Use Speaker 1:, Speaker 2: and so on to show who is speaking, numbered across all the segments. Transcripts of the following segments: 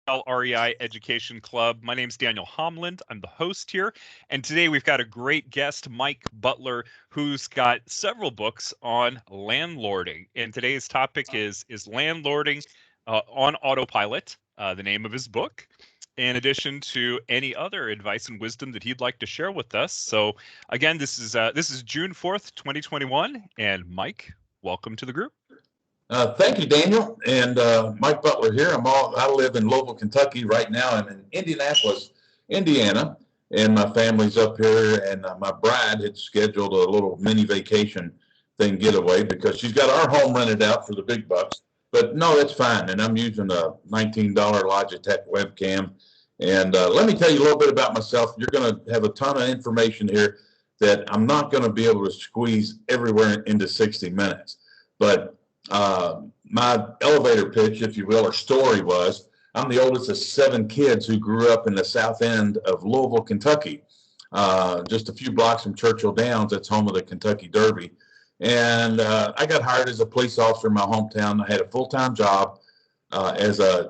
Speaker 1: REI Education Club. My name's Daniel Homland. I'm the host here. And today we've got a great guest, Mike Butler, who's got several books on landlording. And today's topic is landlording on Autopilot, the name of his book, in addition to any other advice and wisdom that he'd like to share with us. So again, this is June 4th, 2021. And Mike, welcome to the group.
Speaker 2: Thank you, Daniel. And Mike Butler here. I live in Louisville, Kentucky right now. I'm in Indianapolis, Indiana, and my family's up here. And my bride had scheduled a little mini vacation thing getaway because she's got our home rented out for the big bucks. But no, that's fine. And I'm using a $19 Logitech webcam. And let me tell you a little bit about myself. You're going to have a ton of information here that I'm not going to be able to squeeze everywhere into 60 minutes. But my elevator pitch, if you will, or story was, I'm the oldest of 7 kids who grew up in the south end of Louisville, Kentucky, just a few blocks from Churchill Downs. That's home of the Kentucky Derby. And I got hired as a police officer in my hometown. I had a full-time job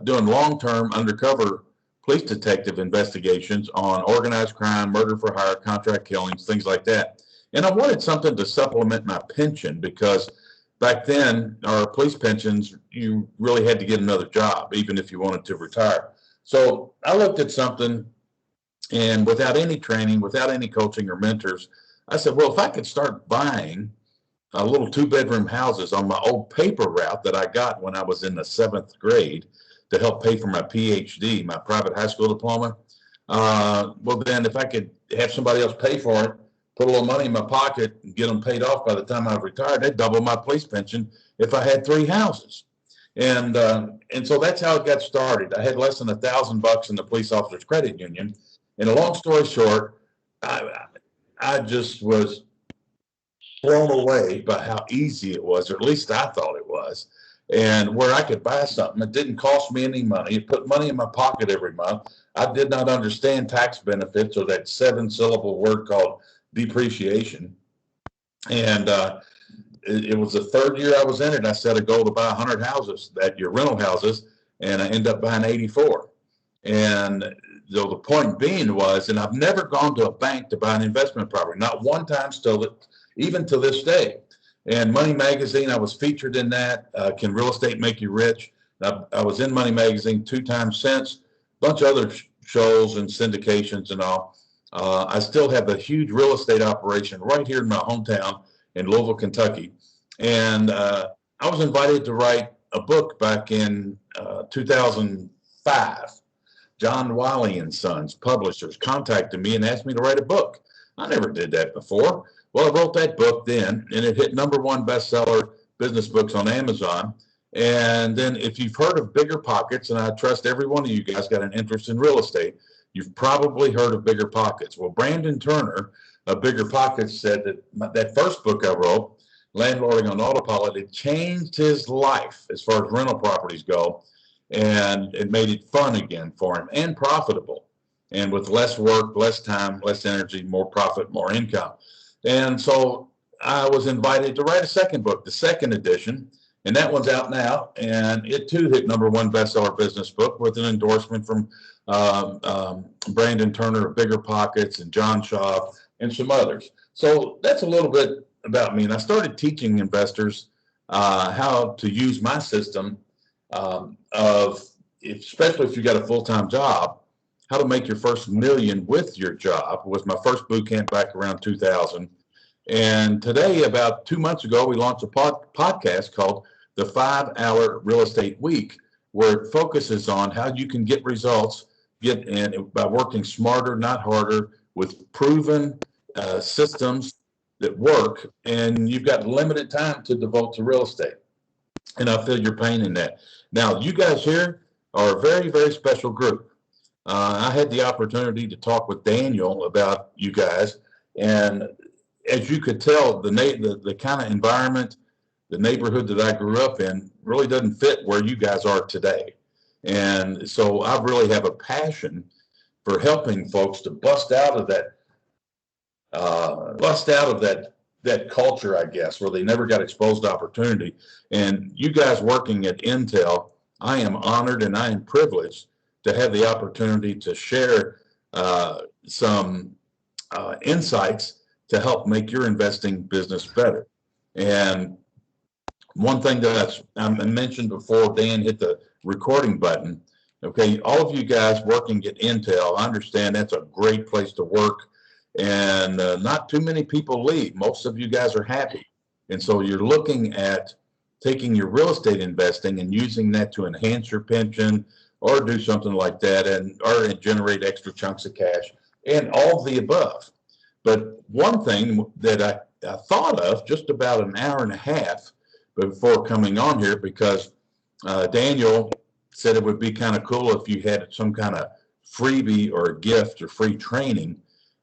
Speaker 2: doing long-term undercover police detective investigations on organized crime, murder for hire, contract killings, things like that. And I wanted something to supplement my pension because back then, our police pensions, you really had to get another job, even if you wanted to retire. So I looked at something, and without any training, without any coaching or mentors, I said, well, if I could start buying little 2-bedroom houses on my old paper route that I got when I was in the 7th grade to help pay for my PhD, my private high school diploma, well, then if I could have somebody else pay for it, put a little money in my pocket and get them paid off by the time I retired, they'd double my police pension if I had 3 houses. And so that's how it got started. I had less than $1,000 in the police officers credit union. And a long story short, I just was blown away by how easy it was, or at least I thought it was. And where I could buy something, it didn't cost me any money. It put money in my pocket every month. I did not understand tax benefits or that 7-syllable word called depreciation. And it was the 3rd year I was in it. I set a goal to buy 100 houses that year, rental houses, and I ended up buying 84. And so the point being was, and I've never gone to a bank to buy an investment property, not one time even to this day. And Money Magazine, I was featured in that. Can Real Estate Make You Rich? I was in Money Magazine 2 times since, a bunch of other shows and syndications and all. I still have a huge real estate operation right here in my hometown in Louisville, Kentucky. And I was invited to write a book back in 2005. John Wiley and Sons, publishers, contacted me and asked me to write a book. I never did that before. Well, I wrote that book then, and it hit #1 bestseller business books on Amazon. And then if you've heard of Bigger Pockets, and I trust every one of you guys got an interest in real estate, you've probably heard of Bigger Pockets. Well, Brandon Turner of Bigger Pockets said that that first book I wrote, Landlording on Autopilot, it changed his life as far as rental properties go, and it made it fun again for him and profitable, and with less work, less time, less energy, more profit, more income. And so I was invited to write a second book, the second edition, and that one's out now. And it too hit #1 bestseller business book with an endorsement from Brandon Turner of Bigger Pockets and John Shaw and some others. So that's a little bit about me. And I started teaching investors how to use my system especially if you got a full-time job, how to make your first million with your job. Was my first boot camp back around 2000. And today, about 2 months ago, we launched a podcast called The 5-Hour Real Estate Week, where it focuses on how you can get results by working smarter, not harder, with proven systems that work. And you've got limited time to devote to real estate. And I feel your pain in that. Now, you guys here are a very, very special group. I had the opportunity to talk with Daniel about you guys, and as you could tell, the kind of environment, the neighborhood that I grew up in really doesn't fit where you guys are today. And so I really have a passion for helping folks to bust out of that culture, I guess, where they never got exposed to opportunity. And you guys working at Intel, I am honored and I am privileged to have the opportunity to share some insights to help make your investing business better. And one thing that I mentioned before Dan hit the recording button, okay, all of you guys working at Intel, I understand that's a great place to work, and not too many people leave. Most of you guys are happy. And so you're looking at taking your real estate investing and using that to enhance your pension or do something like that, or generate extra chunks of cash and all of the above. But one thing that I thought of just about an hour and a half before coming on here, because Daniel said it would be kind of cool if you had some kind of freebie or a gift or free training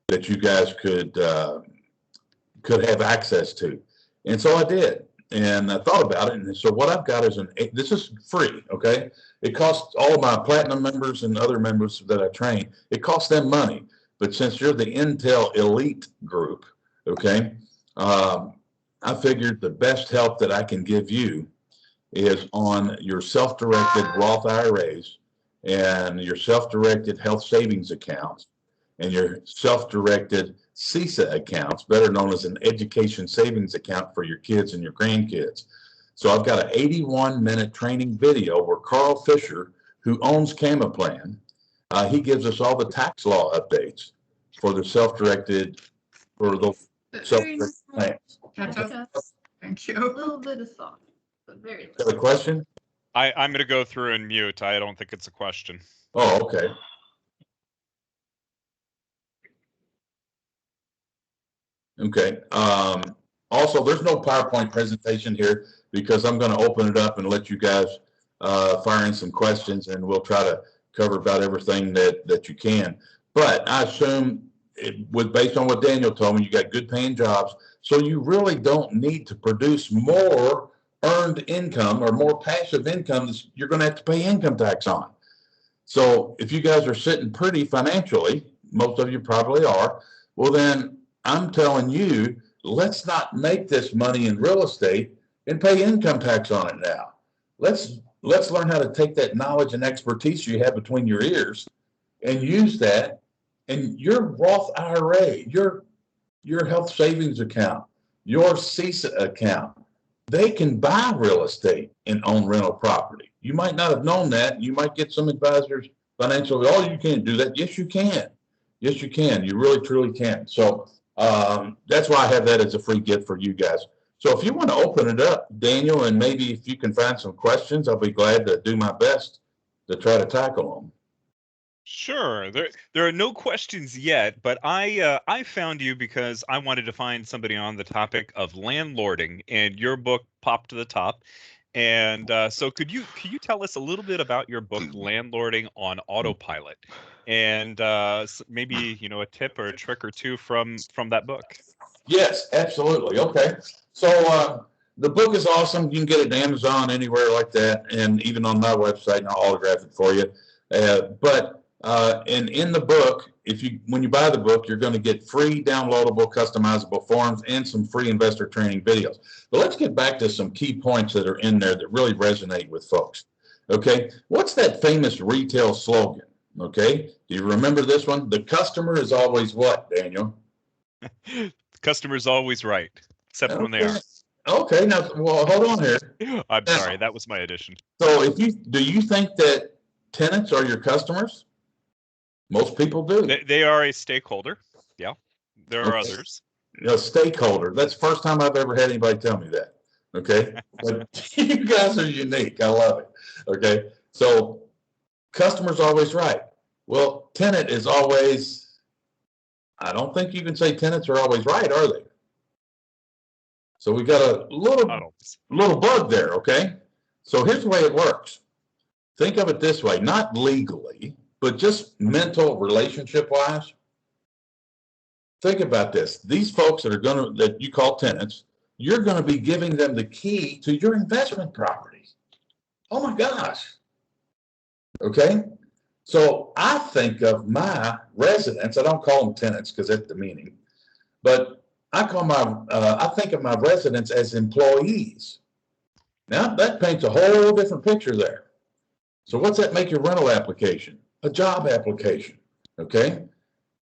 Speaker 2: that you guys could have access to. And so I did, and I thought about it. And so what I've got is this is free, okay? It costs all of my platinum members and other members that I train, it costs them money. But since you're the Intel Elite group, okay, I figured the best help that I can give you is on your self-directed Roth IRAs and your self-directed health savings accounts and your self-directed CISA accounts, better known as an education savings account for your kids and your grandkids. So I've got an 81-minute training video where Carl Fisher, who owns Camaplan, he gives us all the tax law updates for the self-directed, for the self-directed plans.
Speaker 3: Thank you.
Speaker 4: A little bit of thought, but very
Speaker 2: Got a question?
Speaker 1: I'm going to go through and mute. I don't think it's a question.
Speaker 2: Oh, okay. Okay. Also, there's no PowerPoint presentation here because I'm going to open it up and let you guys fire in some questions, and we'll try to cover about everything that you can. But I assume, based on what Daniel told me, you got good paying jobs, so you really don't need to produce more earned income or more passive income that you're going to have to pay income tax on. So if you guys are sitting pretty financially, most of you probably are, well then I'm telling you, let's not make this money in real estate and pay income tax on it now. Let's learn how to take that knowledge and expertise you have between your ears and use that. And your Roth IRA, your health savings account, your CISA account, they can buy real estate and own rental property. You might not have known that. You might get some advisors financially, oh, you can't do that. Yes, you can. Yes, you can. You really, truly can. So that's why I have that as a free gift for you guys. So if you want to open it up, Daniel, and maybe if you can find some questions, I'll be glad to do my best to try to tackle them.
Speaker 1: Sure. There are no questions yet, but I found you because I wanted to find somebody on the topic of landlording, and your book popped to the top. And so could you tell us a little bit about your book, Landlording on Autopilot, and maybe a tip or a trick or two from that book?
Speaker 2: Yes, absolutely. Okay. So the book is awesome. You can get it at Amazon, anywhere like that, and even on my website, and I'll autograph it for you. And in the book, when you buy the book, you're going to get free downloadable, customizable forms and some free investor training videos. But let's get back to some key points that are in there that really resonate with folks. Okay, what's that famous retail slogan? Okay, do you remember this one? The customer is always what, Daniel?
Speaker 1: The customer is always right, except when they are.
Speaker 2: Okay, now, well, hold on here.
Speaker 1: I'm sorry, that was my addition.
Speaker 2: So do you think that tenants are your customers? Most people do.
Speaker 1: They are a stakeholder. Yeah, there are others.
Speaker 2: A stakeholder. That's the first time I've ever had anybody tell me that. Okay, but you guys are unique. I love it. Okay, so customer's always right. Well, tenant is always. I don't think you can say tenants are always right, are they? So we got a little bug there. Okay, so here's the way it works. Think of it this way: not legally, but just mental relationship wise. Think about this. These folks that you call tenants, you're going to be giving them the key to your investment properties. Oh my gosh. Okay. So I think of my residents, I don't call them tenants because that's demeaning, but I think of my residents as employees. Now that paints a whole different picture there. So what's that make your rental application? a job application. Okay.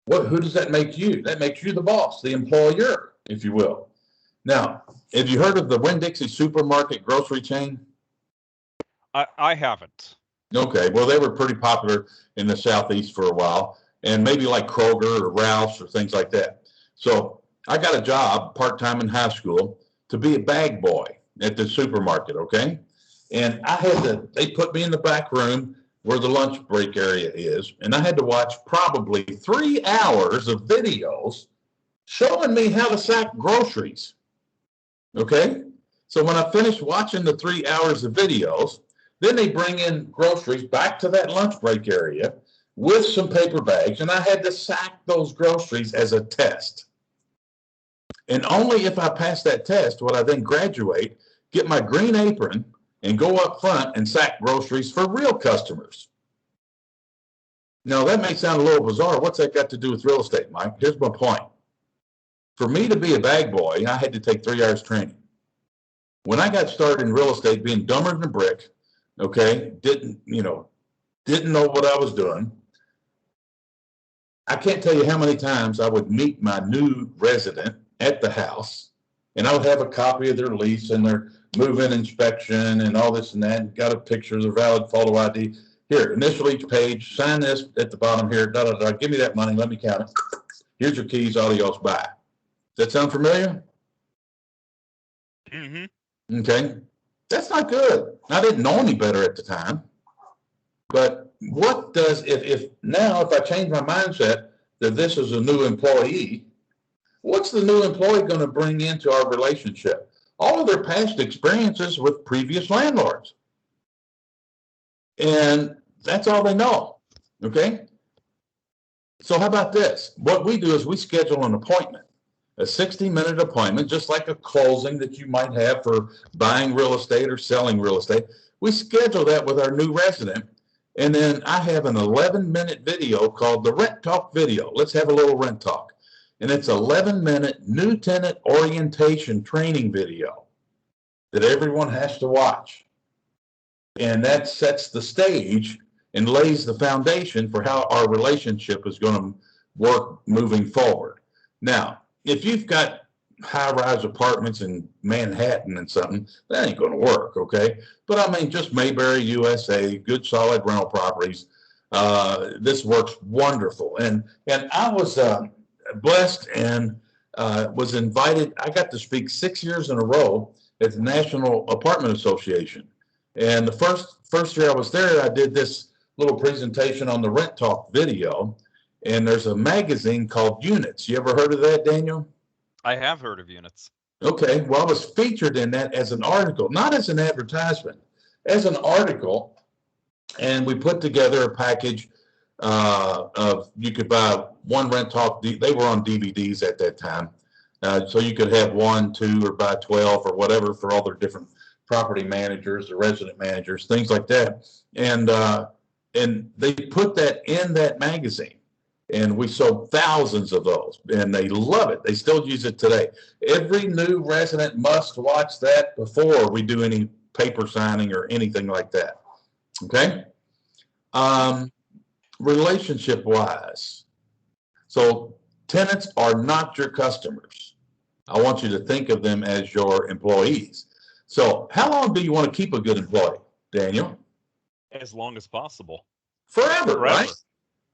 Speaker 2: Who does that make you? That makes you the boss, the employer, if you will. Now, have you heard of the Winn-Dixie supermarket grocery chain?
Speaker 1: I haven't.
Speaker 2: Okay, well, they were pretty popular in the Southeast for a while, and maybe like Kroger or Ralph's or things like that. So I got a job part-time in high school to be a bag boy at the supermarket, okay? And they put me in the back room where the lunch break area is, and I had to watch probably 3 hours of videos showing me how to sack groceries, okay? So when I finished watching the 3 hours of videos, then they bring in groceries back to that lunch break area with some paper bags, and I had to sack those groceries as a test. And only if I passed that test would I then graduate, get my green apron, and go up front and sack groceries for real customers. Now, that may sound a little bizarre. What's that got to do with real estate, Mike? Here's my point. For me to be a bag boy, I had to take 3 hours training. When I got started in real estate, being dumber than a brick, okay, didn't know what I was doing. I can't tell you how many times I would meet my new resident at the house, and I would have a copy of their lease and their move-in inspection and all this and that, and got a picture of their valid photo ID. Here, initial each page, sign this at the bottom here, give me that money, let me count it. Here's your keys, adios, bye. Does that sound familiar?
Speaker 1: Mm-hmm.
Speaker 2: Okay. That's not good. I didn't know any better at the time. But what does, if I change my mindset that this is a new employee, what's the new employee going to bring into our relationship? All of their past experiences with previous landlords. And that's all they know. Okay? So how about this? What we do is we schedule an appointment. A 60-minute appointment, just like a closing that you might have for buying real estate or selling real estate. We schedule that with our new resident, and then I have an 11-minute video called the Rent Talk video. Let's have a little rent talk. And it's 11-minute new tenant orientation training video that everyone has to watch. And that sets the stage and lays the foundation for how our relationship is going to work moving forward. Now, if you've got high-rise apartments in Manhattan and something, that ain't going to work, okay? But I mean, just Mayberry, USA, good solid rental properties. This works wonderful. And I was blessed and was invited. I got to speak 6 years in a row at the National Apartment Association. And the first year I was there, I did this little presentation on the Rent Talk video. And there's a magazine called Units. You ever heard of that, Daniel?
Speaker 1: I have heard of Units.
Speaker 2: Okay, well, I was featured in that as an article, not as an advertisement, as an article. And we put together a package of, you could buy one Rent Talk. They were on DVDs at that time. So you could have 1, 2, or buy 12 or whatever for all their different property managers, the resident managers, things like that. And they put that in that magazine. And we sold thousands of those, and they love it. They still use it today. Every new resident must watch that before we do any paper signing or anything like that. Okay? Relationship-wise, so tenants are not your customers. I want you to think of them as your employees. So how long do you want to keep a good employee, Daniel?
Speaker 1: As long as possible.
Speaker 2: Forever, right?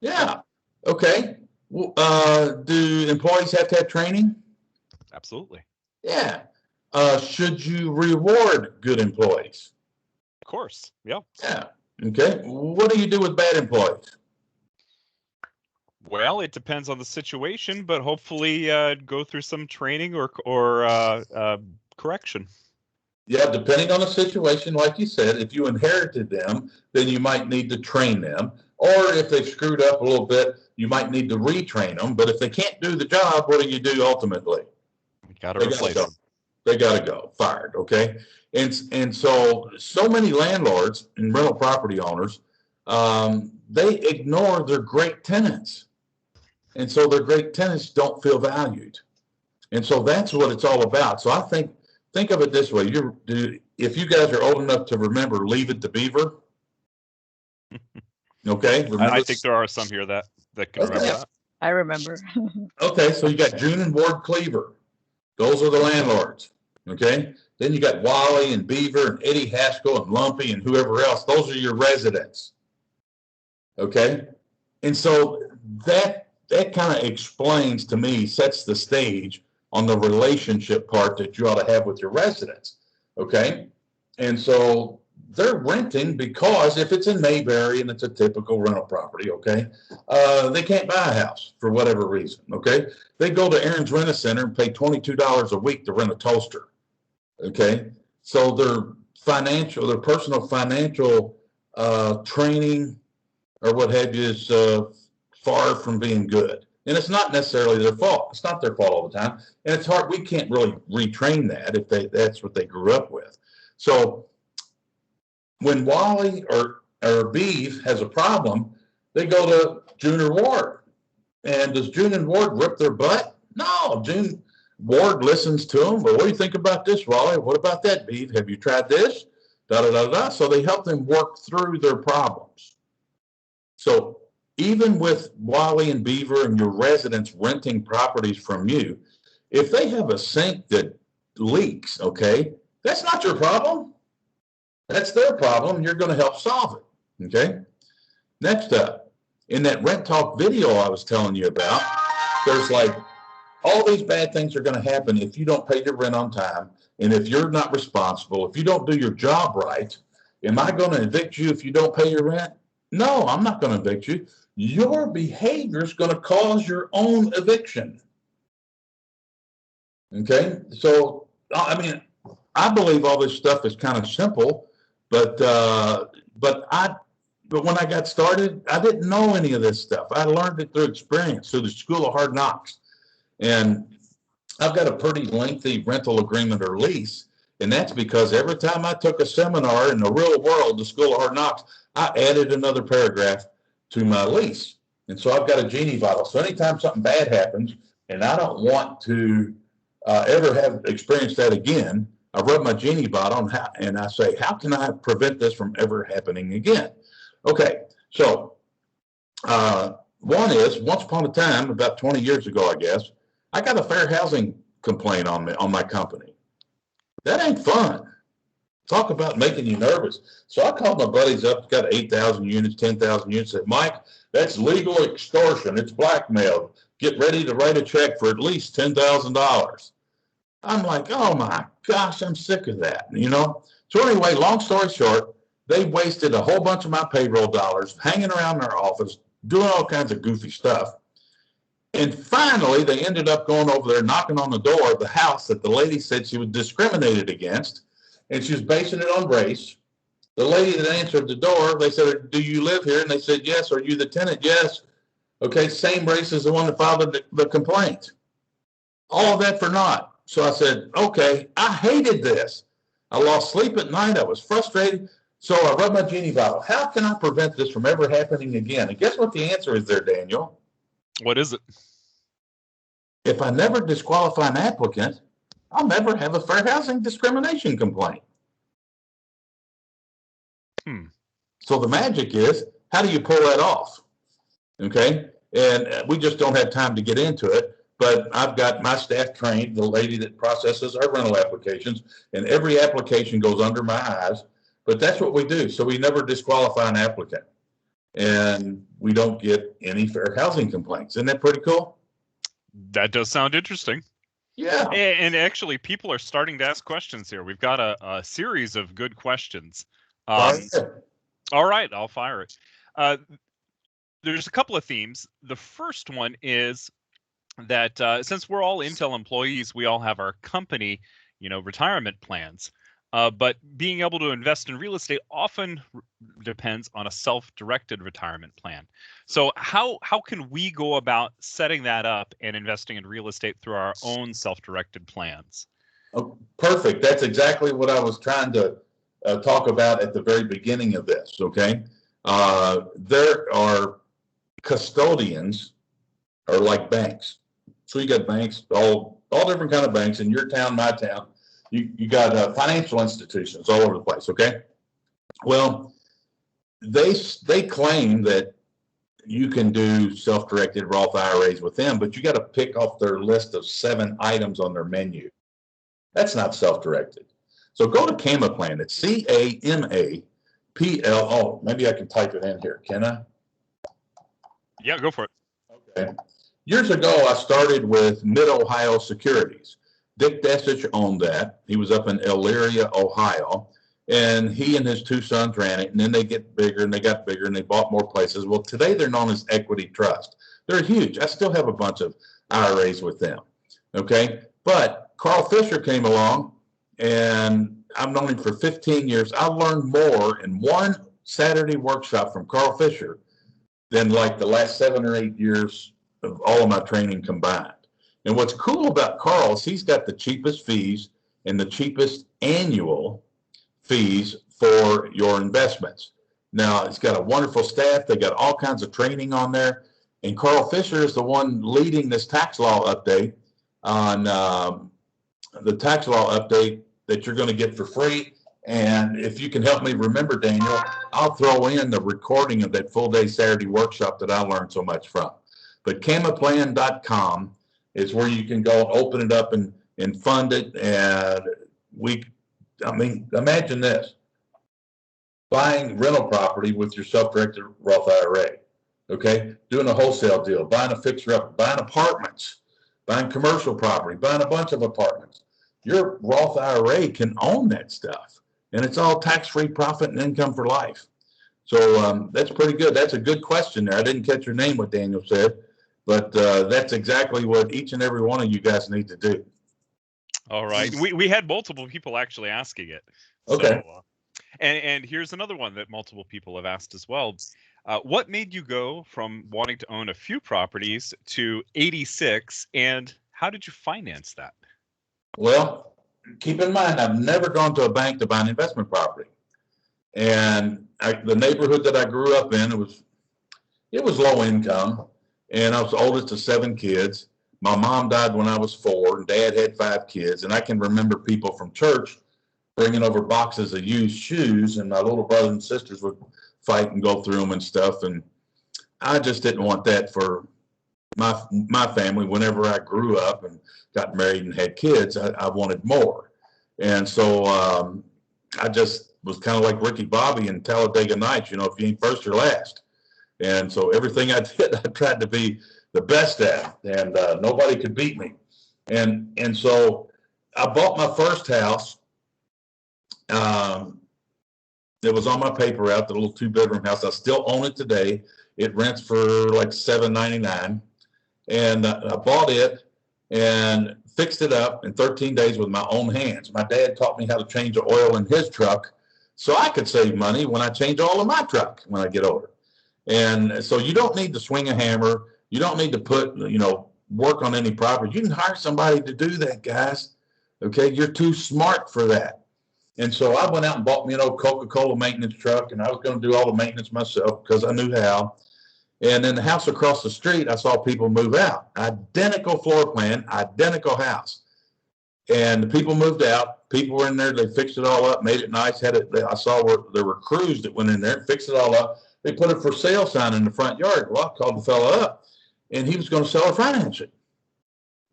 Speaker 2: Yeah. Okay. Do employees have to have training?
Speaker 1: Absolutely.
Speaker 2: Yeah. Should you reward good employees?
Speaker 1: Of course. Yeah.
Speaker 2: Yeah. Okay. What do you do with bad employees?
Speaker 1: Well, it depends on the situation, but hopefully go through some training or correction.
Speaker 2: Yeah, depending on the situation, like you said, if you inherited them, then you might need to train them. Or if they screwed up a little bit, you might need to retrain them. But if they can't do the job, what do you do ultimately?
Speaker 1: You got to replace them.
Speaker 2: They got to go, fired, okay? And so many landlords and rental property owners, they ignore their great tenants. And so their great tenants don't feel valued. And so that's what it's all about. So I think of it this way. If you guys are old enough to remember Leave It to Beaver, Okay, remember?
Speaker 1: I think there are some here that can
Speaker 2: Okay.
Speaker 1: remember that.
Speaker 3: I remember.
Speaker 2: Okay, so you got June and Ward Cleaver. Those are the landlords. Okay. Then you got Wally and Beaver and Eddie Haskell and Lumpy and whoever else. Those are your residents. Okay. And so that kind of explains to me, sets the stage on the relationship part that you ought to have with your residents. Okay. And so they're renting because if it's in Mayberry and it's a typical rental property, okay, they can't buy a house for whatever reason. Okay. They go to Aaron's Rent-A-Center and pay $22 a week to rent a toaster. Okay. So their personal financial training or what have you is far from being good. And it's not necessarily their fault. It's not their fault all the time. And it's hard. We can't really retrain that if that's what they grew up with. So when Wally or Beeve has a problem, they go to June or Ward. And does June and Ward rip their butt? No, June Ward listens to them. Well, what do you think about this, Wally? What about that, Beeve? Have you tried this? Da, da, da, da. So they help them work through their problems. So even with Wally and Beaver and your residents renting properties from you, if they have a sink that leaks, okay, that's not your problem. That's their problem. You're going to help solve it. Okay. Next up, in that Rent Talk video I was telling you about, there's like all these bad things are going to happen if you don't pay your rent on time. And if you're not responsible, if you don't do your job right, am I going to evict you if you don't pay your rent? No, I'm not going to evict you. Your behavior is going to cause your own eviction. Okay. So, I mean, I believe all this stuff is kind of simple, but when I got started, I didn't know any of this stuff. I learned it through experience, through the School of Hard Knocks. And I've got a pretty lengthy rental agreement or lease. And that's because every time I took a seminar in the real world, the School of Hard Knocks, I added another paragraph to my lease. And so I've got a genie bottle. So anytime something bad happens and I don't want to ever have experienced that again, I rub my genie bottle and I say, how can I prevent this from ever happening again? Okay, so one is, once upon a time, about 20 years ago, I guess, I got a fair housing complaint on my company. That ain't fun. Talk about making you nervous. So I called my buddies up, got 8,000 units, 10,000 units, said, Mike, that's legal extortion. It's blackmail. Get ready to write a check for at least $10,000. I'm like, oh my gosh, I'm sick of that, you know? So anyway, long story short, they wasted a whole bunch of my payroll dollars hanging around their office, doing all kinds of goofy stuff. And finally, they ended up going over there, knocking on the door of the house that the lady said she was discriminated against, and she was basing it on race. The lady that answered the door, they said, do you live here? And they said, yes. Are you the tenant? Yes. Okay, same race as the one that filed the complaint. All of that for naught. So I said, okay, I hated this. I lost sleep at night. I was frustrated. So I rubbed my genie bottle. How can I prevent this from ever happening again? And guess what the answer is there, Daniel?
Speaker 1: What is it?
Speaker 2: If I never disqualify an applicant, I'll never have a fair housing discrimination complaint. So the magic is, how do you pull that off? Okay. And we just don't have time to get into it, but I've got my staff trained, the lady that processes our rental applications, and every application goes under my eyes, but that's what we do. So we never disqualify an applicant and we don't get any fair housing complaints. Isn't that pretty cool?
Speaker 1: That does sound interesting.
Speaker 2: Yeah.
Speaker 1: And actually, people are starting to ask questions here. We've got a series of good questions. All right, I'll fire it. There's a couple of themes. The first one is that since we're all Intel employees, we all have our company, retirement plans. But being able to invest in real estate often depends on a self-directed retirement plan. So how can we go about setting that up and investing in real estate through our own self-directed plans?
Speaker 2: Oh, perfect. That's exactly what I was trying to talk about at the very beginning of this. Okay. There are custodians are like banks. So you got banks, all different kind of banks in your town, my town. You got financial institutions all over the place. Okay. Well, they claim that you can do self-directed Roth IRAs with them, but you got to pick off their list of 7 items on their menu. That's not self-directed. So go to CamaPlan. It's CAMAPL. Maybe I can type it in here. Can I?
Speaker 1: Yeah, go for it.
Speaker 2: Okay. Years ago, I started with Mid-Ohio Securities. Dick Desich owned that. He was up in Elyria, Ohio, and he and his 2 sons ran it, and then they get bigger, and they got bigger, and they bought more places. Well, today they're known as Equity Trust. They're huge. I still have a bunch of IRAs with them, okay? But Carl Fisher came along, and I've known him for 15 years. I learned more in one Saturday workshop from Carl Fisher than like the last 7 or 8 years of all of my training combined. And what's cool about Carl is he's got the cheapest fees and the cheapest annual fees for your investments. Now, it's got a wonderful staff. They got all kinds of training on there. And Carl Fisher is the one leading this tax law update on the tax law update that you're going to get for free. And if you can help me remember, Daniel, I'll throw in the recording of that full day Saturday workshop that I learned so much from. But camaplan.com is where you can go open it up and fund it. And imagine this, buying rental property with your self-directed Roth IRA, okay? Doing a wholesale deal, buying a fixer-upper, buying apartments, buying commercial property, buying a bunch of apartments. Your Roth IRA can own that stuff, and it's all tax-free profit and income for life. So that's pretty good. That's a good question there. I didn't catch your name, what Daniel said, but that's exactly what each and every one of you guys need to do.
Speaker 1: All right. We had multiple people actually asking it.
Speaker 2: Okay.
Speaker 1: So, and here's another one that multiple people have asked as well. What made you go from wanting to own a few properties to 86, and how did you finance that?
Speaker 2: Well, keep in mind, I've never gone to a bank to buy an investment property. And the neighborhood that I grew up in, it was low income, and I was the oldest of 7 kids. My mom died when I was 4, and Dad had 5 kids. And I can remember people from church bringing over boxes of used shoes, and my little brothers and sisters would fight and go through them and stuff. And I just didn't want that for my family. Whenever I grew up and got married and had kids, I wanted more. And so I just was kind of like Ricky Bobby in Talladega Nights, if you ain't first, you're last. And so everything I did, I tried to be the best at, and nobody could beat me. And so I bought my first house. It was on my paper route, the little 2-bedroom house. I still own it today. It rents for like $7.99. And I bought it and fixed it up in 13 days with my own hands. My dad taught me how to change the oil in his truck so I could save money when I change oil in my truck when I get older. And so you don't need to swing a hammer. You don't need to put, work on any property. You can hire somebody to do that, guys. Okay, you're too smart for that. And so I went out and bought me an old Coca-Cola maintenance truck, and I was going to do all the maintenance myself because I knew how. And then the house across the street, I saw people move out. Identical floor plan, identical house. And the people moved out. People were in there. They fixed it all up, made it nice. I saw where there were crews that went in there, fixed it all up. They put a for sale sign in the front yard. Well, I called the fella up, and he was going to sell or finance it.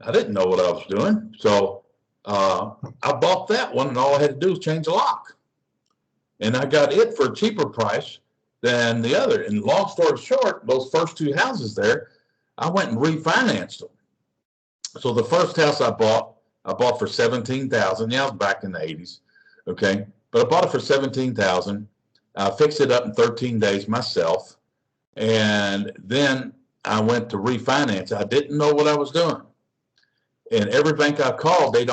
Speaker 2: I didn't know what I was doing. So I bought that one, and all I had to do was change the lock. And I got it for a cheaper price than the other. And long story short, those first 2 houses there, I went and refinanced them. So the first house I bought for $17,000. Yeah, I was back in the 80s. Okay. But I bought it for $17,000. I fixed it up in 13 days myself. And then I went to refinance. I didn't know what I was doing. And every bank I called, they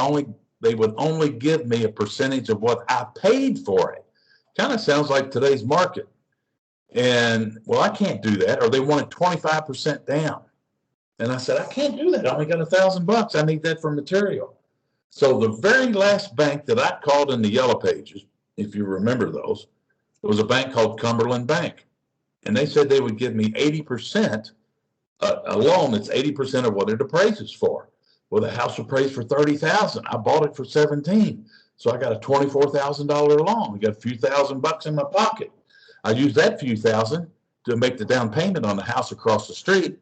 Speaker 2: would only give me a percentage of what I paid for it. Kind of sounds like today's market. And well, I can't do that. Or they wanted 25% down. And I said, I can't do that. I only got $1,000. I need that for material. So the very last bank that I called in the Yellow Pages, if you remember those, was a bank called Cumberland Bank. And they said they would give me 80%, a loan that's 80% of what it appraises for. Well, the house appraised for $30,000. I bought it for $17,000. So I got a $24,000 loan. I got a few $1,000 in my pocket. I used that few thousand to make the down payment on the house across the street.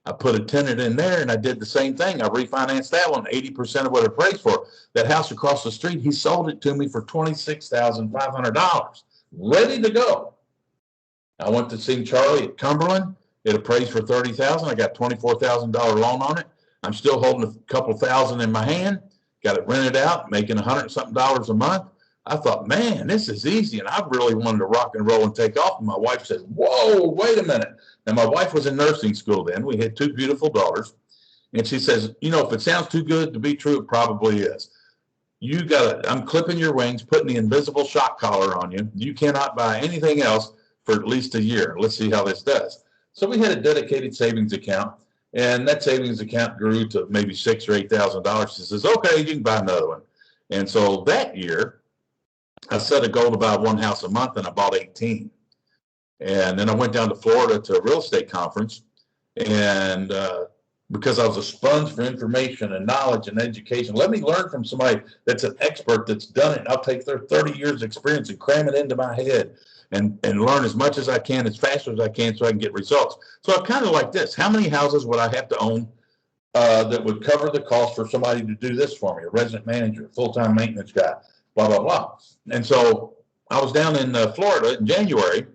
Speaker 2: I put a tenant in there, and I did the same thing. I refinanced that one, 80% of what it appraised for. That house across the street, he sold it to me for $26,500, ready to go. I went to see Charlie at Cumberland. It appraised for $30,000. I got $24,000 loan on it. I'm still holding a couple thousand in my hand. Got it rented out, making $100-something a month. I thought, man, this is easy. And I really wanted to rock and roll and take off. And my wife said, whoa, wait a minute. And my wife was in nursing school then. We had 2 beautiful daughters. And she says, you know, if it sounds too good to be true, it probably is. You got to, I'm clipping your wings, putting the invisible shock collar on you. You cannot buy anything else for at least a year. Let's see how this does. So we had a dedicated savings account. And that savings account grew to maybe $6,000 or $8,000. She says, okay, you can buy another one. And so that year, I set a goal to buy 1 house a month, and I bought 18. And then I went down to Florida to a real estate conference. And because I was a sponge for information and knowledge and education, let me learn from somebody that's an expert that's done it. I'll take their 30 years experience and cram it into my head and learn as much as I can, as fast as I can, so I can get results. So I kind of like this. How many houses would I have to own that would cover the cost for somebody to do this for me? A resident manager, full-time maintenance guy, blah, blah, blah. And so I was down in Florida in January,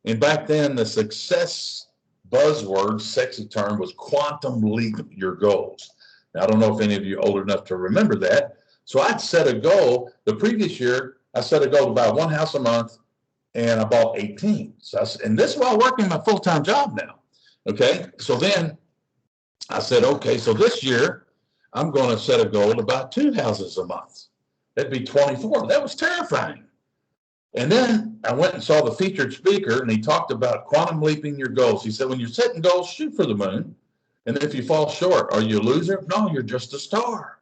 Speaker 2: and back then the success buzzword, sexy term, was quantum leap your goals. Now, I don't know if any of you are old enough to remember that. So I'd set a goal. The previous year, I set a goal to buy 1 house a month, and I bought 18. And this is while working my full-time job now. Okay, so then I said, okay, so this year I'm going to set a goal to buy 2 houses a month. That'd be 24. That was terrifying. And then I went and saw the featured speaker, and he talked about quantum leaping your goals. He said, when you're setting goals, shoot for the moon. And if you fall short, are you a loser? No, you're just a star.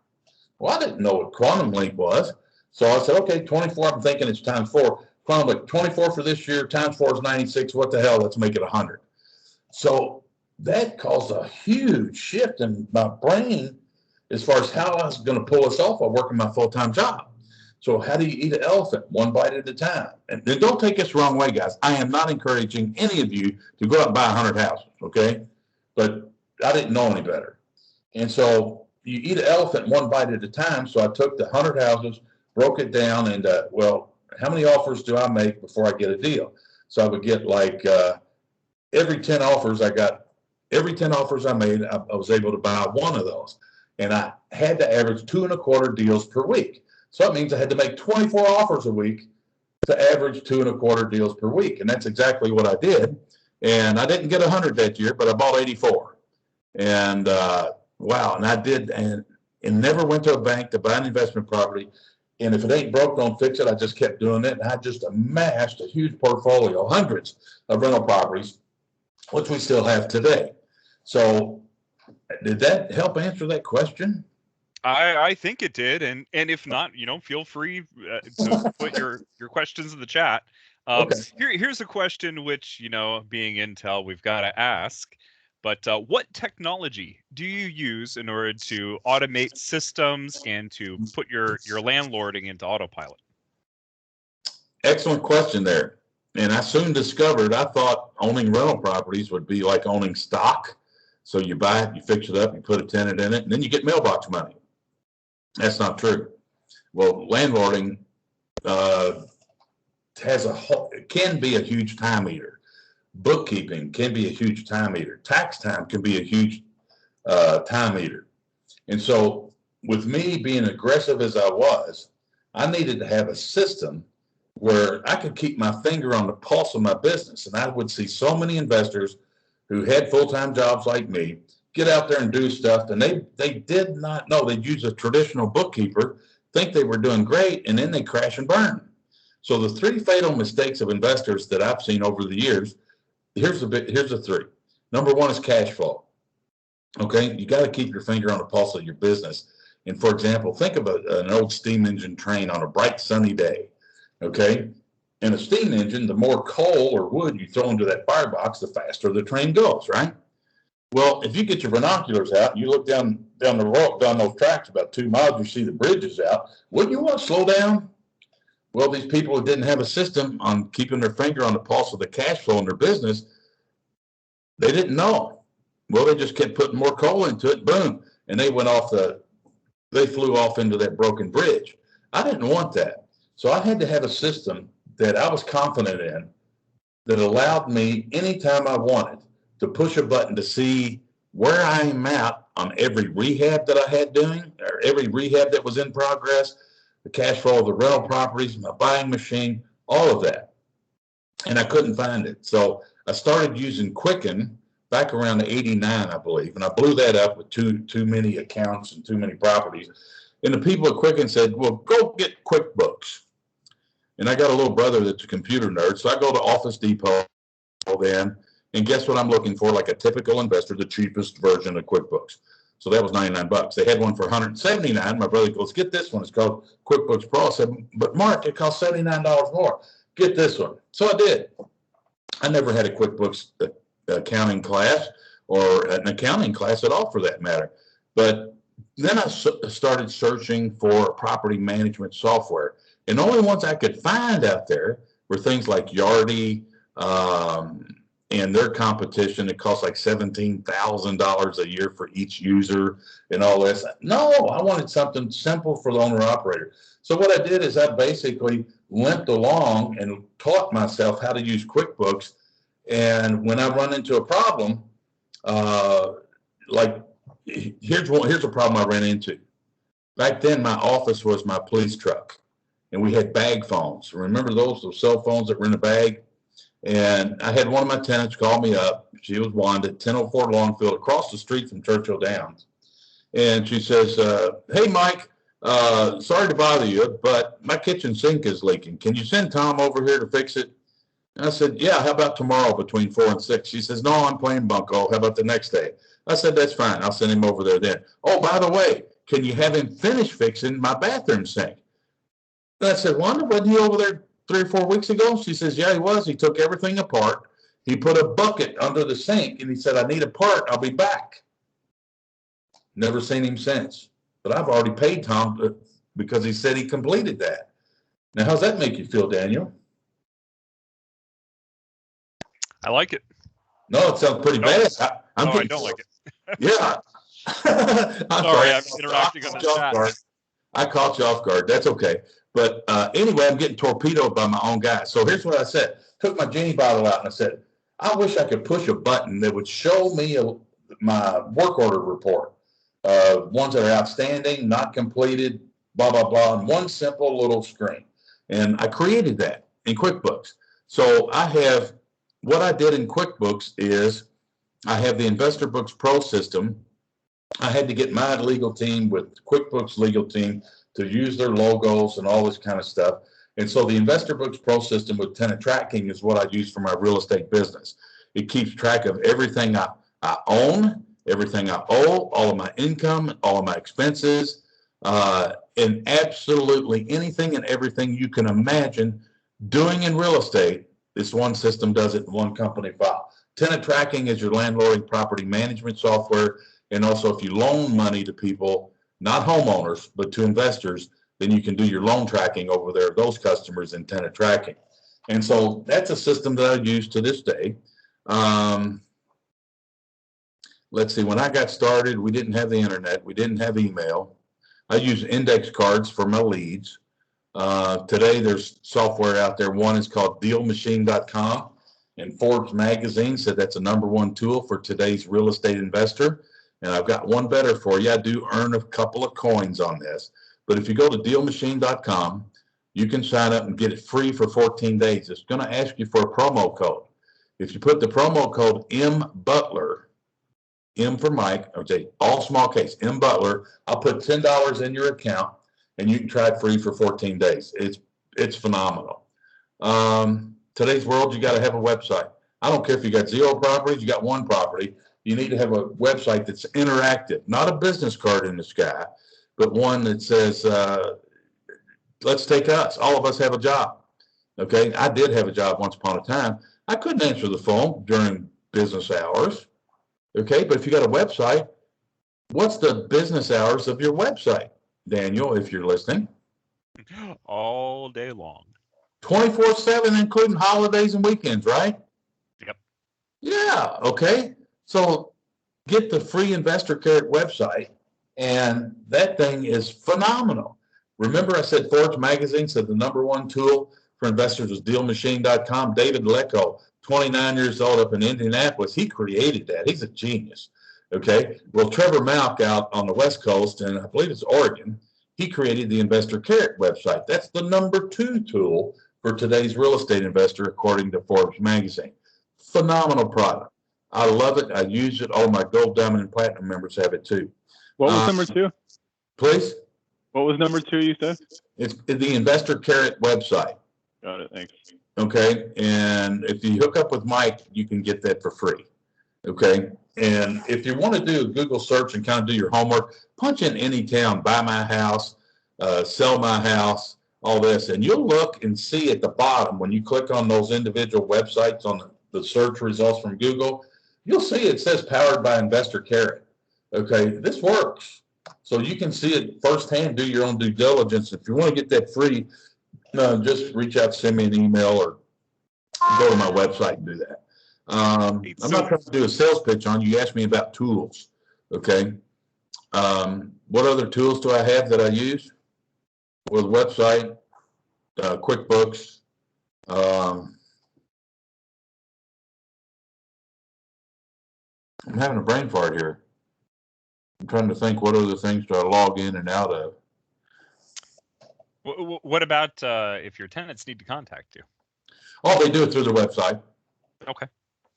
Speaker 2: Well, I didn't know what quantum leap was. So I said, okay, 24, I'm thinking it's times 4. Quantum leap, 24 for this year, times 4 is 96. What the hell? Let's make it 100. So that caused a huge shift in my brain as far as how I was going to pull this off while working my full-time job. So how do you eat an elephant? 1 bite at a time. And don't take this the wrong way, guys. I am not encouraging any of you to go out and buy 100 houses, okay? But I didn't know any better. And so you eat an elephant 1 bite at a time. So I took the 100 houses, broke it down, and, well, how many offers do I make before I get a deal? So I would get like every 10 offers I made, I was able to buy 1 of those. And I had to average 2.25 deals per week. So that means I had to make 24 offers a week to average 2.25 deals per week. And that's exactly what I did. And I didn't get 100 that year, but I bought 84. And wow, and I did, and never went to a bank to buy an investment property. And if it ain't broke, don't fix it. I just kept doing it. And I just amassed a huge portfolio, hundreds of rental properties, which we still have today. So did that help answer that question?
Speaker 1: I think it did, and if not, feel free to put your questions in the chat.
Speaker 2: Okay.
Speaker 1: Here's a question which, being Intel, we've got to ask. But what technology do you use in order to automate systems and to put your landlording into Autopilot?
Speaker 2: Excellent question there. And I soon discovered I thought owning rental properties would be like owning stock. So you buy it, you fix it up, you put a tenant in it, and then you get mailbox money. That's not true. Well, landlording can be a huge time eater. Bookkeeping can be a huge time eater. Tax time can be a huge time eater. And so with me being aggressive as I was, I needed to have a system where I could keep my finger on the pulse of my business. And I would see so many investors who had full-time jobs like me get out there and do stuff, and they did not know. They'd use a traditional bookkeeper, think they were doing great, and then they crash and burn. So the 3 fatal mistakes of investors that I've seen over the years, here's the 3. Number 1 is cash flow. Okay, you got to keep your finger on the pulse of your business. And for example, think of an old steam engine train on a bright sunny day. Okay, in a steam engine, the more coal or wood you throw into that firebox, the faster the train goes, right? Well, if you get your binoculars out, you look down the road, down those tracks about 2 miles, you see the bridges out. Wouldn't you want to slow down? Well, these people who didn't have a system on keeping their finger on the pulse of the cash flow in their business, they didn't know. Well, they just kept putting more coal into it, boom, and they flew off into that broken bridge. I didn't want that. So I had to have a system that I was confident in that allowed me anytime I wanted to push a button to see where I am at on every rehab that I had doing, or every rehab that was in progress, the cash flow of the rental properties, my buying machine, all of that. And I couldn't find it. So I started using Quicken back around 89, I believe, and I blew that up with too many accounts and too many properties. And the people at Quicken said, well, go get QuickBooks. And I got a little brother that's a computer nerd, so I go to Office Depot then, and guess what I'm looking for? Like a typical investor, the cheapest version of QuickBooks. So that was 99 bucks. They had one for 179. My brother goes, get this one. It's called QuickBooks Pro. I said, but Mark, it costs $79 more. Get this one. So I did. I never had a QuickBooks accounting class or an accounting class at all for that matter. But then I started searching for property management software. And the only ones I could find out there were things like Yardi, and their competition. It costs like $17,000 a year for each user and all this. No, I wanted something simple for the owner operator. So what I did is I basically limped along and taught myself how to use QuickBooks. And when I run into a problem, like here's a problem I ran into. Back then, my office was my police truck, and we had bag phones. Remember those cell phones that were in a bag? And I had one of my tenants call me up. She was Wanda, 1004 Longfield, across the street from Churchill Downs. And she says, hey, Mike, sorry to bother you, but my kitchen sink is leaking. Can you send Tom over here to fix it? And I said, yeah, how about tomorrow between 4 and 6? She says, no, I'm playing bunco. How about the next day? I said, that's fine. I'll send him over there then. Oh, by the way, can you have him finish fixing my bathroom sink? And I said, Wanda, wasn't he over there 3 or 4 weeks ago? She says, yeah, he was. He took everything apart. He put a bucket under the sink, and he said, I need a part. I'll be back. Never seen him since. But I've already paid Tom because he said he completed that. Now, how's that make you feel, Daniel?
Speaker 1: I like it.
Speaker 2: No, it sounds pretty bad.
Speaker 1: I don't like it.
Speaker 2: Yeah.
Speaker 1: Sorry, I'm interacting on the chat.
Speaker 2: I caught you off guard. That's okay. But anyway, I'm getting torpedoed by my own guy. So here's what I said. Took my genie bottle out and I said, I wish I could push a button that would show me my work order report. Ones that are outstanding, not completed, blah, blah, blah, on one simple little screen. And I created that in QuickBooks. So what I did in QuickBooks is I have the Investor Books Pro system. I had to get my legal team with QuickBooks legal team to use their logos and all this kind of stuff. And so the Investor Books Pro system with tenant tracking is what I use for my real estate business. It keeps track of everything I own, everything I owe, all of my income, all of my expenses, and absolutely anything and everything you can imagine doing in real estate. This one system does it in one company file. Tenant tracking is your landlording property management software. And also if you loan money to people, not homeowners, but to investors, then you can do your loan tracking over there, those customers in tenant tracking. And so that's a system that I use to this day. Let's see, when I got started, we didn't have the internet. We didn't have email. I use index cards for my leads. Today, there's software out there. One is called dealmachine.com. And Forbes magazine said that's a #1 tool for today's real estate investor. And I've got one better for you. I do earn a couple of coins on this. But if you go to dealmachine.com, you can sign up and get it free for 14 days. It's going to ask you for a promo code. If you put the promo code MButler, M for Mike, I would say all small case, MButler, I'll put $10 in your account and you can try it free for 14 days. It's phenomenal. Today's world, you got to have a website. I don't care if you got 0 properties, you got 1 property. You need to have a website that's interactive, not a business card in the sky, but one that says, let's take us. All of us have a job. Okay, I did have a job once upon a time. I couldn't answer the phone during business hours. Okay, but if you got a website, what's the business hours of your website, Daniel, if you're listening?
Speaker 1: All day long.
Speaker 2: 24/7, including holidays and weekends, right?
Speaker 1: Yep.
Speaker 2: Yeah, okay. So get the free Investor Carrot website, and that thing is phenomenal. Remember I said Forbes magazine said the number one tool for investors was dealmachine.com. David Lecko, 29 years old up in Indianapolis, he created that. He's a genius. Okay. Well, Trevor Malk out on the West Coast, and I believe it's Oregon, he created the Investor Carrot website. That's the number two tool for today's real estate investor, according to Forbes magazine. Phenomenal product. I love it. I use it. All my gold, diamond, and platinum members have it too.
Speaker 3: What was number two?
Speaker 2: Please?
Speaker 3: What was number two you said?
Speaker 2: It's the Investor Carrot website.
Speaker 3: Got it. Thanks.
Speaker 2: Okay. And if you hook up with Mike, you can get that for free. Okay. And if you want to do a Google search and kind of do your homework, punch in any town, buy my house, sell my house, all this, and you'll look and see at the bottom when you click on those individual websites on the search results from Google, you'll see it says powered by Investor Carrot. Okay, this works. So you can see it firsthand, do your own due diligence. If you want to get that free, just reach out, send me an email, or go to my website and do that. I'm not trying to do a sales pitch on you. You asked me about tools. Okay. What other tools do I have that I use? With website, QuickBooks. I'm having a brain fart here. I'm trying to think what other things do I log in and out of.
Speaker 1: What about if your tenants need to contact you?
Speaker 2: Oh, they do it through the website.
Speaker 1: Okay.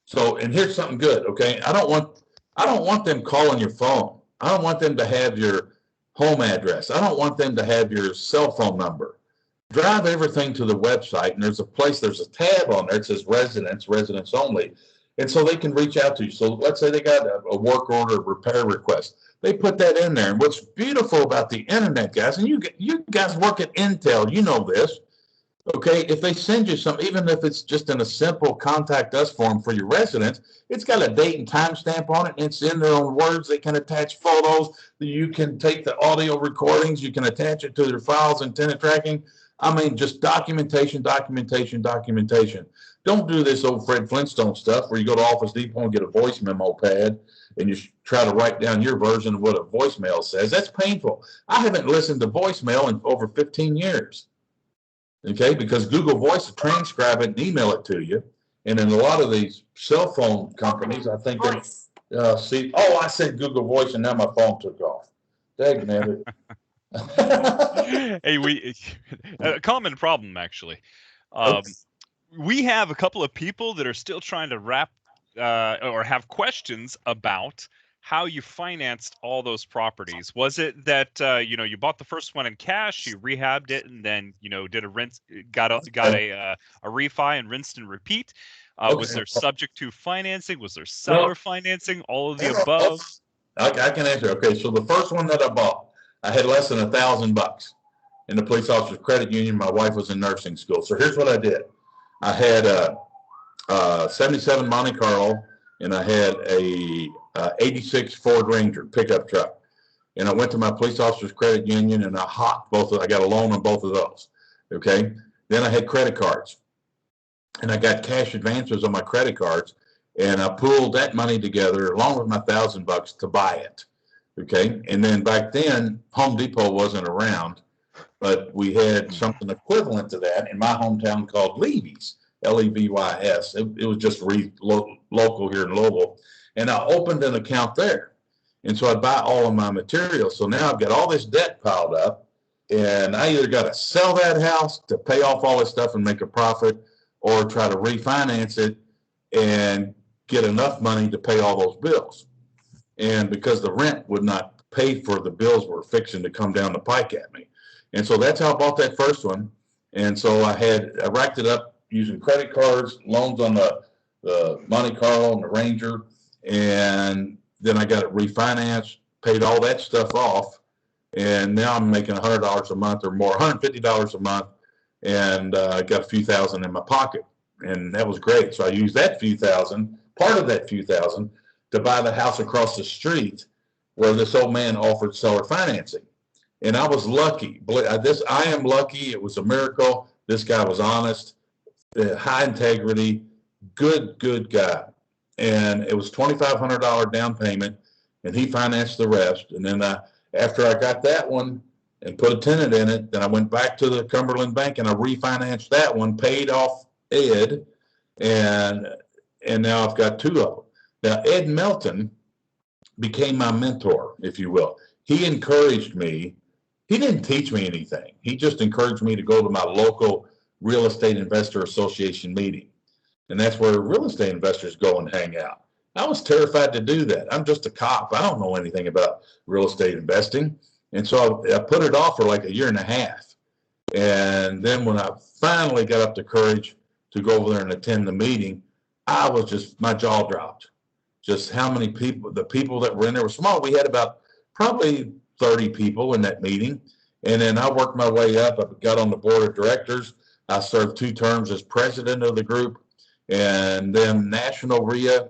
Speaker 2: So, and here's something good. Okay, I don't want them calling your phone. I don't want them to have your home address. I don't want them to have your cell phone number. Drive everything to the website, and there's a tab on there that says residents only. And so they can reach out to you. So let's say they got a work order, repair request. They put that in there. And what's beautiful about the internet, guys, and you guys work at Intel, you know this. Okay, if they send you something, even if it's just in a simple contact us form for your residents, it's got a date and time stamp on it, and it's in their own words. They can attach photos. You can take the audio recordings. You can attach it to their files and tenant tracking. I mean, just documentation. Don't do this old Fred Flintstone stuff where you go to Office Depot and get a voice memo pad and you try to write down your version of what a voicemail says. That's painful. I haven't listened to voicemail in over 15 years. Okay, because Google Voice will transcribe it and email it to you. And in a lot of these cell phone companies, I think they see, oh, I said Google Voice and now my phone took off. Dang, man.
Speaker 1: Hey, a common problem, actually. We have a couple of people that are still trying to wrap or have questions about how you financed all those properties. Was it that you bought the first one in cash, you rehabbed it, and then did a rinse, got a refi and rinsed and repeat? Was there subject to financing? Was there seller financing? All of the above?
Speaker 2: I can answer. Okay, so the first one that I bought, I had less than $1,000 in the police officer's credit union. My wife was in nursing school. So here's what I did. I had a 77 Monte Carlo, and I had a 86 Ford Ranger pickup truck. And I went to my police officer's credit union and I hopped I got a loan on both of those. Okay. Then I had credit cards and I got cash advances on my credit cards, and I pooled that money together along with my $1,000 to buy it. Okay. And then back then Home Depot wasn't around, but we had something equivalent to that in my hometown called Levy's, Levis. It was just local here in Louisville. And I opened an account there. And so I'd buy all of my materials. So now I've got all this debt piled up, and I either got to sell that house to pay off all this stuff and make a profit, or try to refinance it and get enough money to pay all those bills. And because the rent would not pay for the bills were fixing to come down the pike at me. And so that's how I bought that first one. And so I racked it up using credit cards, loans on the Monte Carlo and the Ranger. And then I got it refinanced, paid all that stuff off. And now I'm making $100 a month or more, $150 a month. And I got a few thousand in my pocket. And that was great. So I used that few thousand, part of that few thousand, to buy the house across the street where this old man offered seller financing. And I was lucky. I am lucky. It was a miracle. This guy was honest, high integrity, good guy. And it was $2,500 down payment, and he financed the rest. And then after I got that one and put a tenant in it, then I went back to the Cumberland Bank and I refinanced that one, paid off Ed, and now I've got two of them. Now, Ed Melton became my mentor, if you will. He encouraged me. He didn't teach me anything. He just encouraged me to go to my local real estate investor association meeting. And that's where real estate investors go and hang out. I was terrified to do that. I'm just a cop. I don't know anything about real estate investing. And so I put it off for like a year and a half. And then when I finally got up the courage to go over there and attend the meeting, I was just, my jaw dropped. Just how many people, the people that were in there were small. We had about probably 30 people in that meeting. And then I worked my way up. I got on the board of directors. I served 2 terms as president of the group. And then National RIA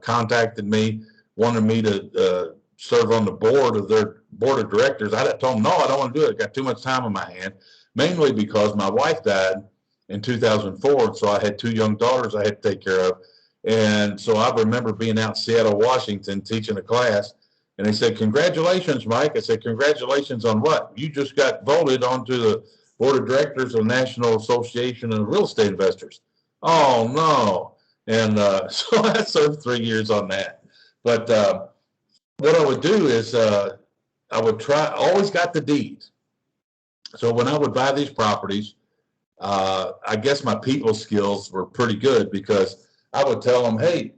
Speaker 2: contacted me, wanted me to serve on the board of their board of directors. I told them, no, I don't want to do it. I got too much time on my hand, mainly because my wife died in 2004. So I had 2 young daughters I had to take care of. And so I remember being out in Seattle, Washington, teaching a class. And they said, congratulations, Mike. I said, congratulations on what? You just got voted onto the board of directors of the National Association of Real Estate Investors. Oh, no. And so I served 3 years on that. But what I would do is I would always got the deed. So when I would buy these properties, I guess my people skills were pretty good, because I would tell them, hey,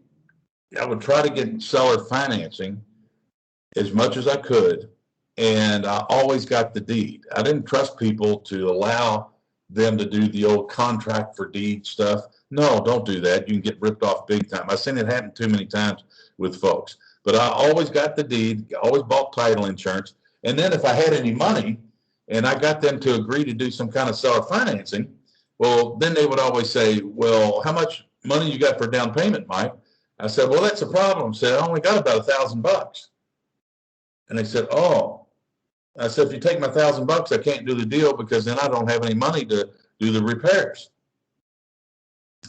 Speaker 2: I would try to get seller financing as much as I could. And I always got the deed. I didn't trust people to allow them to do the old contract for deed stuff. No, don't do that. You can get ripped off big time. I've seen it happen too many times with folks. But I always got the deed, always bought title insurance. And then if I had any money and I got them to agree to do some kind of seller financing, well, then they would always say, well, how much money you got for down payment, Mike? I said, well, that's a problem. I said, I only got about $1,000. And they said, oh. I said, if you take my $1,000, I can't do the deal, because then I don't have any money to do the repairs.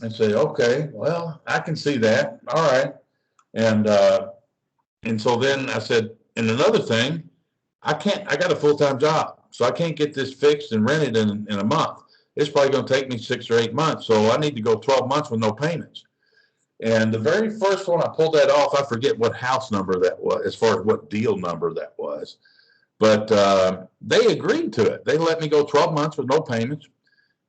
Speaker 2: I say, okay, well, I can see that. All right. And so then I said, and another thing, I got a full-time job, so I can't get this fixed and rented in a month. It's probably going to take me 6 or 8 months. So I need to go 12 months with no payments. And the very first one I pulled that off, I forget what house number that was, as far as what deal number that was. But they agreed to it. They let me go 12 months with no payments.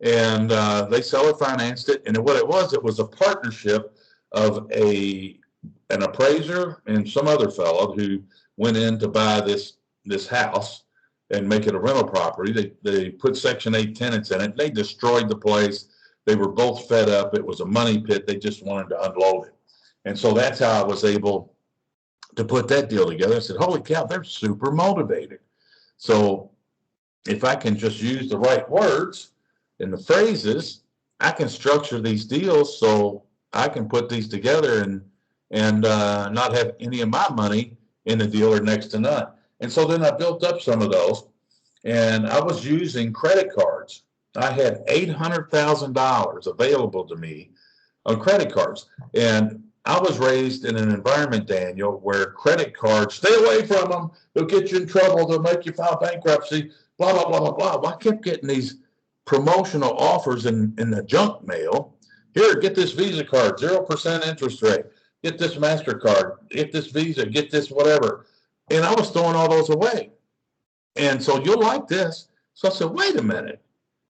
Speaker 2: And they seller financed it. And what it was a partnership of an appraiser and some other fellow who went in to buy this house and make it a rental property. They put Section 8 tenants in it. They destroyed the place. They were both fed up. It was a money pit. They just wanted to unload it. And so that's how I was able to put that deal together. I said, holy cow, they're super motivated. So if I can just use the right words and the phrases, I can structure these deals so I can put these together and not have any of my money in the deal or next to none. And so then I built up some of those, and I was using credit cards. I had $800,000 available to me on credit cards. And I was raised in an environment, Daniel, where credit cards, stay away from them. They'll get you in trouble. They'll make you file bankruptcy, blah, blah, blah, blah, blah. Well, I kept getting these promotional offers in the junk mail. Here, get this Visa card, 0% interest rate. Get this MasterCard, get this Visa, get this whatever. And I was throwing all those away. And so you'll like this. So I said, wait a minute.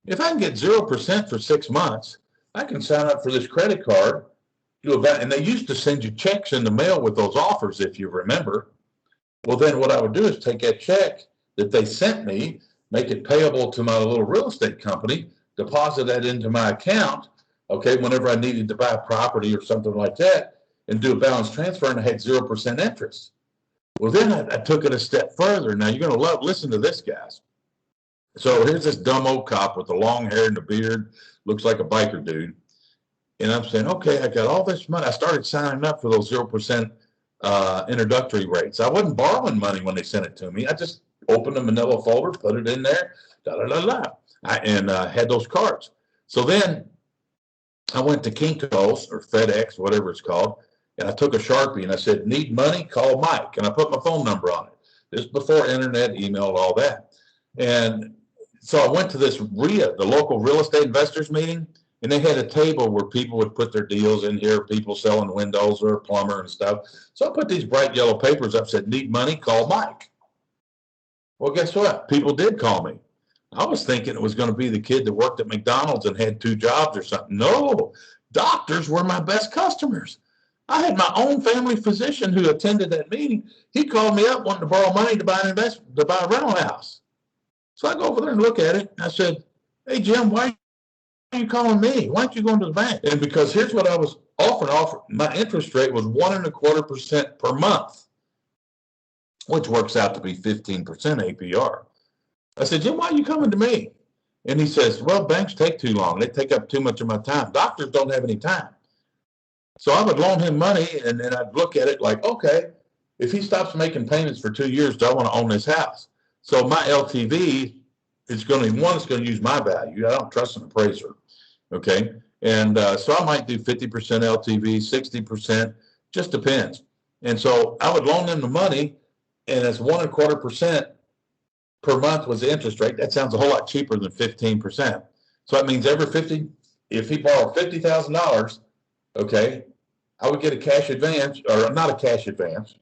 Speaker 2: If I can get 0% for 6 months, I can sign up for this credit card. And they used to send you checks in the mail with those offers, if you remember. Well, then what I would do is take that check that they sent me, make it payable to my little real estate company, deposit that into my account, okay, whenever I needed to buy a property or something like that, and do a balance transfer, and I had 0% interest. Well, then I took it a step further. Now, you're going to listen to this, guys. So here's this dumb old cop with the long hair and the beard, looks like a biker dude. And I'm saying, okay, I got all this money. I started signing up for those 0% introductory rates. I wasn't borrowing money when they sent it to me. I just opened a manila folder, put it in there, and had those cards. So then I went to Kinko's or FedEx, whatever it's called, and I took a Sharpie and I said, need money, call Mike. And I put my phone number on it. This is before internet, email, all that. And so I went to this RIA, the local real estate investors meeting, and they had a table where people would put their deals in here, people selling windows or a plumber and stuff. So I put these bright yellow papers up, said, need money, call Mike. Well, guess what? People did call me. I was thinking it was going to be the kid that worked at McDonald's and had 2 jobs or something. No, doctors were my best customers. I had my own family physician who attended that meeting. He called me up wanting to borrow money to buy a rental house. So I go over there and look at it. I said, hey, Jim, why are you calling me? Why aren't you going to the bank? And because here's what I was offered. My interest rate was 1.25% per month, which works out to be 15% APR. I said, Jim, why are you coming to me? And he says, well, banks take too long. They take up too much of my time. Doctors don't have any time. So I would loan him money, and then I'd look at it like, okay, if he stops making payments for 2 years, do I want to own this house? So my LTV is going to, one, it's going to use my value. I don't trust an appraiser, okay? And so I might do 50% LTV, 60%, just depends. And so I would loan them the money, and it's 1.25% per month was the interest rate. That sounds a whole lot cheaper than 15%. So that means if he borrowed $50,000, okay, I would get a cash advance, or not a cash advance.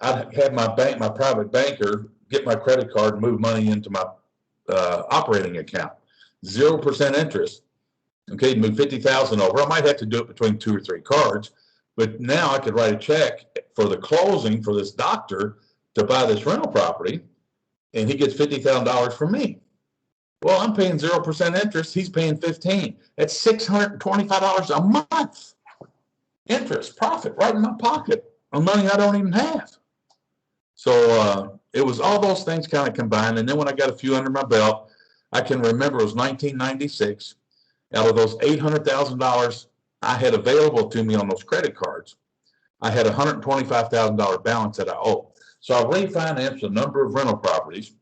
Speaker 2: I'd have my private banker get my credit card and move money into my operating account. 0% interest. Okay, move 50,000 over. I might have to do it between 2 or 3 cards, but now I could write a check for the closing for this doctor to buy this rental property, and he gets $50,000 from me. Well, I'm paying 0% interest. He's paying 15. That's $625 a month. Interest, profit, right in my pocket on money I don't even have. So it was all those things kind of combined. And then when I got a few under my belt, I can remember it was 1996. Out of those $800,000 I had available to me on those credit cards, I had a $125,000 balance that I owed. So I refinanced a number of rental properties,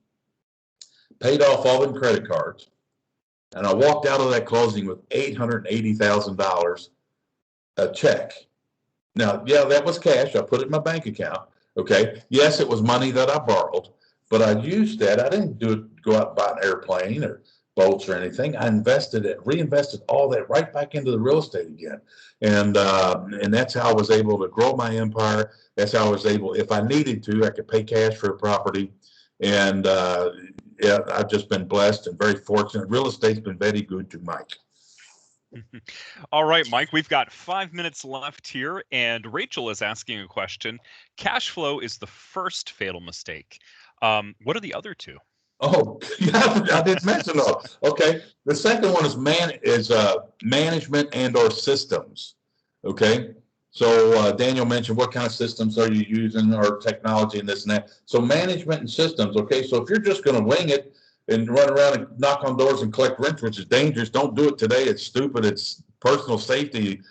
Speaker 2: paid off all them credit cards, and I walked out of that closing with $880,000 a check. Now, yeah, that was cash. I put it in my bank account. Okay. Yes, it was money that I borrowed, but I used that. I didn't go out and buy an airplane or boats or anything. I reinvested all that right back into the real estate again. And that's how I was able to grow my empire. That's how I was able, if I needed to, I could pay cash for a property. And yeah, I've just been blessed and very fortunate. Real estate's been very good to Mike.
Speaker 1: All right, Mike, we've got 5 minutes left here, and Rachel is asking a question. Cash flow is the first fatal mistake. What are the other 2?
Speaker 2: Oh, yeah, I didn't mention those. Okay. The second one is management and or systems. Okay. So Daniel mentioned what kind of systems are you using or technology and this and that. So management and systems. Okay. So if you're just going to wing it and run around and knock on doors and collect rent, which is dangerous, don't do it today. It's stupid. It's personal safety.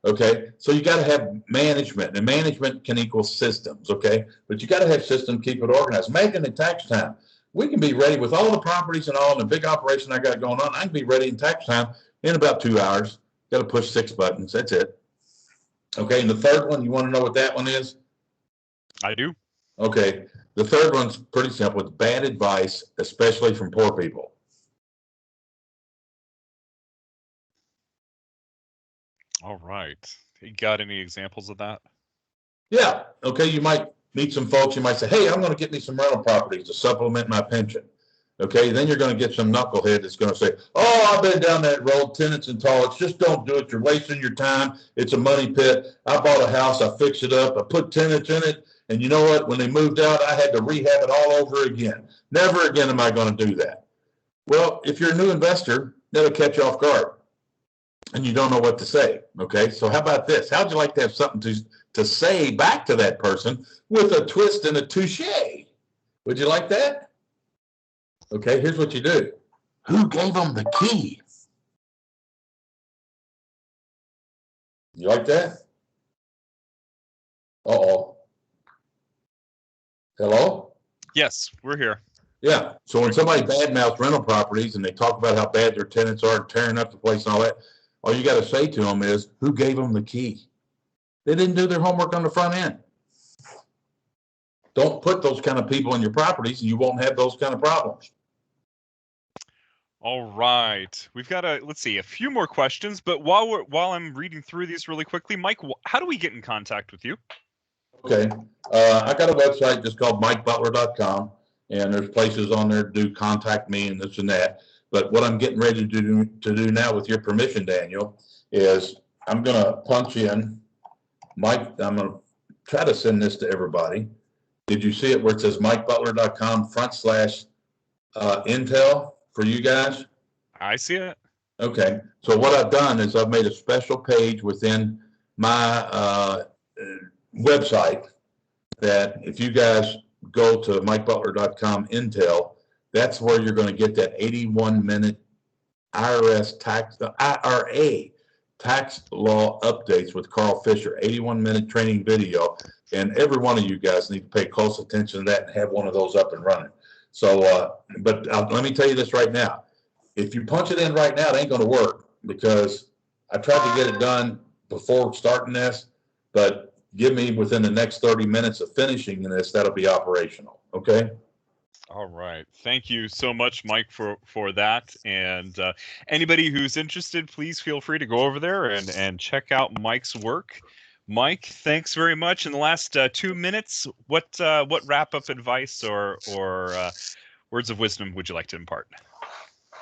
Speaker 2: Okay. So you got to have management, and management can equal systems. Okay. But you got to have systems, keep it organized. Imagine in tax time. We can be ready with all the properties and all the big operation I got going on. I can be ready in tax time in about 2 hours. Got to push 6 buttons. That's it. Okay. And the third one, you want to know what that one is?
Speaker 1: I do.
Speaker 2: Okay. The third one's pretty simple. It's bad advice, especially from poor people.
Speaker 1: All right. You got any examples of that?
Speaker 2: Yeah. Okay. You might meet some folks. You might say, hey, I'm going to get me some rental properties to supplement my pension. Okay. Then you're going to get some knucklehead that's going to say, oh, I've been down that road, tenants and toilets. Just don't do it. You're wasting your time. It's a money pit. I bought a house. I fixed it up. I put tenants in it. And you know what? When they moved out, I had to rehab it all over again. Never again am I going to do that. Well, if you're a new investor, that'll catch you off guard and you don't know what to say. Okay. So how about this? How'd you like to have something to say back to that person with a twist and a touche? Would you like that? Okay. Here's what you do. Who gave them the key? You like that? Uh-oh. Hello?
Speaker 1: Yes, we're here.
Speaker 2: Yeah. So when somebody badmouths rental properties and they talk about how bad their tenants are, tearing up the place and all that, all you got to say to them is, who gave them the key? They didn't do their homework on the front end. Don't put those kind of people in your properties and you won't have those kind of problems.
Speaker 1: All right, we've got let's see, a few more questions, but while I'm reading through these really quickly, Mike, how do we get in contact with you?
Speaker 2: Okay. I got a website just called MikeButler.com, and there's places on there to do contact me and this and that. But what I'm getting ready to do now, with your permission, Daniel, is I'm going to punch in Mike. I'm going to try to send this to everybody. Did you see it where it says MikeButler.com/Intel for you guys?
Speaker 1: I see it.
Speaker 2: Okay. So what I've done is I've made a special page within my website that if you guys go to MikeButler.com Intel, that's where you're going to get that 81-minute IRS tax, the IRA tax law updates with Carl Fisher, 81-minute training video. And every one of you guys need to pay close attention to that and have one of those up and running. So, but let me tell you this right now. If you punch it in right now, it ain't going to work, because I tried to get it done before starting this, but give me within the next 30 minutes of finishing this, that'll be operational. Okay.
Speaker 1: All right. Thank you so much, Mike, for that. And anybody who's interested, please feel free to go over there and check out Mike's work. Mike, thanks very much. In the last 2 minutes, what wrap-up advice or words of wisdom would you like to impart?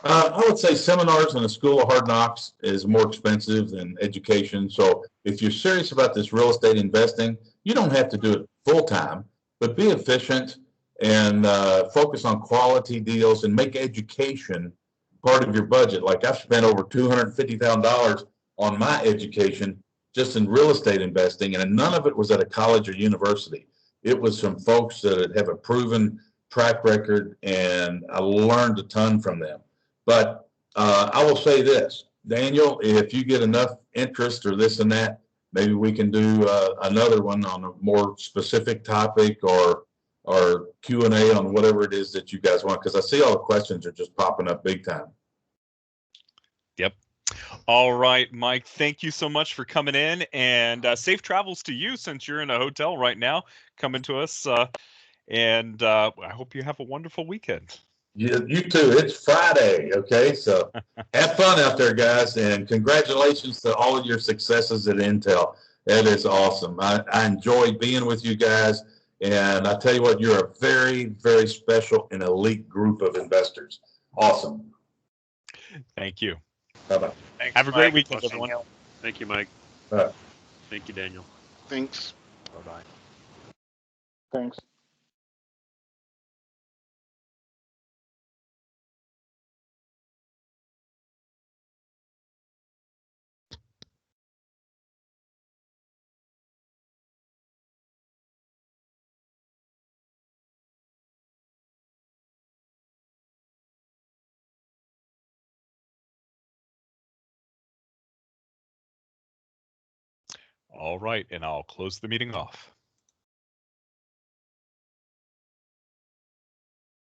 Speaker 2: I would say seminars in the School of Hard Knocks is more expensive than education. So if you're serious about this real estate investing, you don't have to do it full time, but be efficient and focus on quality deals and make education part of your budget. Like, I've spent over $250,000 on my education just in real estate investing, and none of it was at a college or university. It was from folks that have a proven track record, and I learned a ton from them. But I will say this, Daniel, if you get enough interest or this and that, maybe we can do another one on a more specific topic, or Q&A on whatever it is that you guys want, because I see all the questions are just popping up big time.
Speaker 1: Yep. All right, Mike, thank you so much for coming in, and safe travels to you, since you're in a hotel right now coming to us. And I hope you have a wonderful weekend.
Speaker 2: You too. It's Friday, okay? So have fun out there, guys, and congratulations to all of your successes at Intel. That is awesome. I enjoyed being with you guys, and I tell you what, you're a very, very special and elite group of investors. Awesome.
Speaker 1: Thank you.
Speaker 2: Bye-bye.
Speaker 5: Thanks,
Speaker 1: Have a great
Speaker 5: Mike.
Speaker 1: weekend,
Speaker 5: Awesome.
Speaker 1: everyone.
Speaker 3: Thank you, Mike.
Speaker 2: Bye.
Speaker 3: Thank you, Daniel.
Speaker 5: Thanks.
Speaker 3: Bye-bye.
Speaker 6: Thanks.
Speaker 1: All right, and I'll close the meeting off.